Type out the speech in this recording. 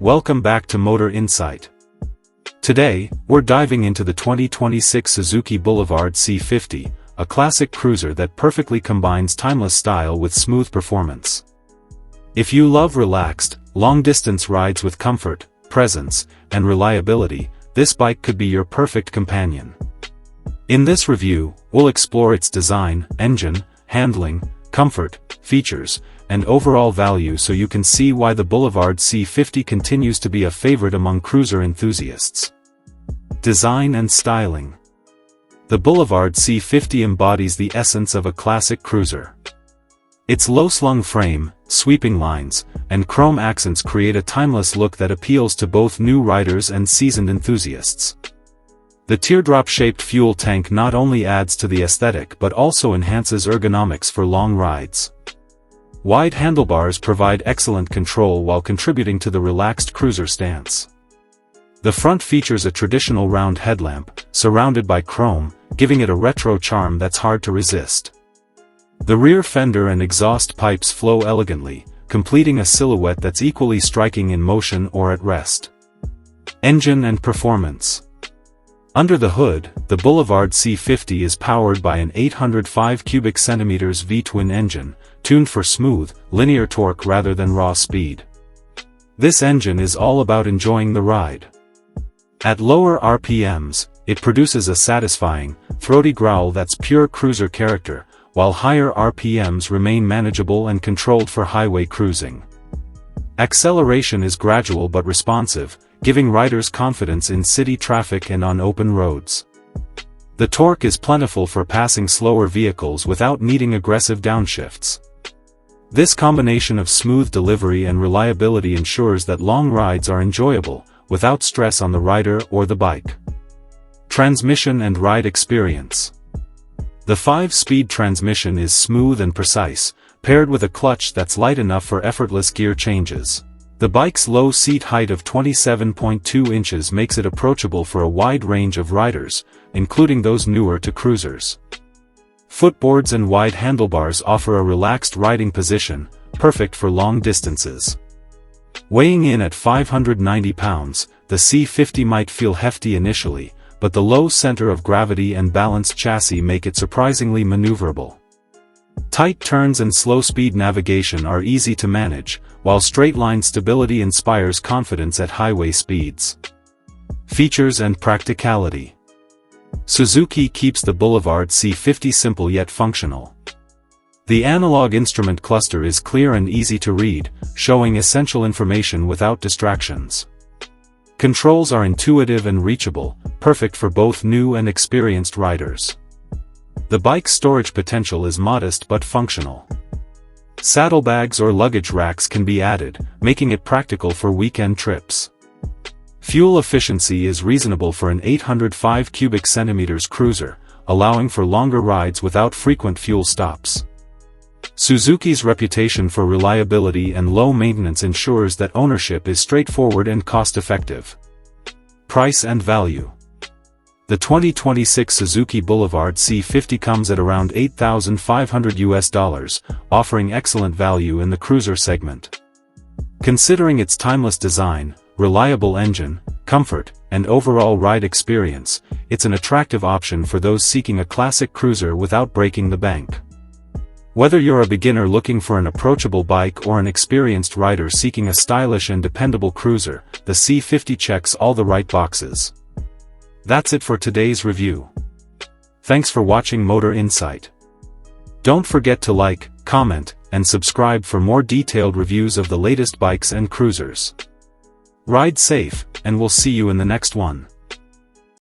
Welcome back to Motor Insight. Today, we're diving into the 2026 Suzuki Boulevard C50, a classic cruiser that perfectly combines timeless style with smooth performance. If you love relaxed, long-distance rides with comfort, presence, and reliability, this bike could be your perfect companion. In this review, we'll explore its design, engine, handling, comfort, features, and overall value so you can see why the Boulevard C50 continues to be a favorite among cruiser enthusiasts. Design and styling. The Boulevard C50 embodies the essence of a classic cruiser. Its low-slung frame, sweeping lines, and chrome accents create a timeless look that appeals to both new riders and seasoned enthusiasts. The teardrop-shaped fuel tank not only adds to the aesthetic but also enhances ergonomics for long rides. Wide handlebars provide excellent control while contributing to the relaxed cruiser stance. The front features a traditional round headlamp, surrounded by chrome, giving it a retro charm that's hard to resist. The rear fender and exhaust pipes flow elegantly, completing a silhouette that's equally striking in motion or at rest. Engine and performance. Under the hood, the Boulevard C50 is powered by an 805 cubic centimeters V-twin engine, tuned for smooth, linear torque rather than raw speed. This engine is all about enjoying the ride. At lower RPMs, it produces a satisfying, throaty growl that's pure cruiser character, while higher RPMs remain manageable and controlled for highway cruising. Acceleration is gradual but responsive, giving riders confidence in city traffic and on open roads. The torque is plentiful for passing slower vehicles without needing aggressive downshifts. This combination of smooth delivery and reliability ensures that long rides are enjoyable, without stress on the rider or the bike. Transmission and ride experience. The 5-speed transmission is smooth and precise, paired with a clutch that's light enough for effortless gear changes. The bike's low seat height of 27.2 inches makes it approachable for a wide range of riders, including those newer to cruisers. Footboards and wide handlebars offer a relaxed riding position, perfect for long distances. Weighing in at 590 pounds, the C50 might feel hefty initially, but the low center of gravity and balanced chassis make it surprisingly maneuverable. Tight turns and slow-speed navigation are easy to manage, while straight-line stability inspires confidence at highway speeds. Features and practicality. Suzuki keeps the Boulevard C50 simple yet functional. The analog instrument cluster is clear and easy to read, showing essential information without distractions. Controls are intuitive and reachable, perfect for both new and experienced riders. The bike's storage potential is modest but functional. Saddlebags or luggage racks can be added, making it practical for weekend trips. Fuel efficiency is reasonable for an 805 cubic centimeters cruiser, allowing for longer rides without frequent fuel stops. Suzuki's reputation for reliability and low maintenance ensures that ownership is straightforward and cost-effective. Price and value. The 2026 Suzuki Boulevard C50 comes at around $8,500, offering excellent value in the cruiser segment. Considering its timeless design, reliable engine, comfort, and overall ride experience, it's an attractive option for those seeking a classic cruiser without breaking the bank. Whether you're a beginner looking for an approachable bike or an experienced rider seeking a stylish and dependable cruiser, the C50 checks all the right boxes. That's it for today's review. Thanks for watching Motor Insight. Don't forget to like, comment, and subscribe for more detailed reviews of the latest bikes and cruisers. Ride safe, and we'll see you in the next one.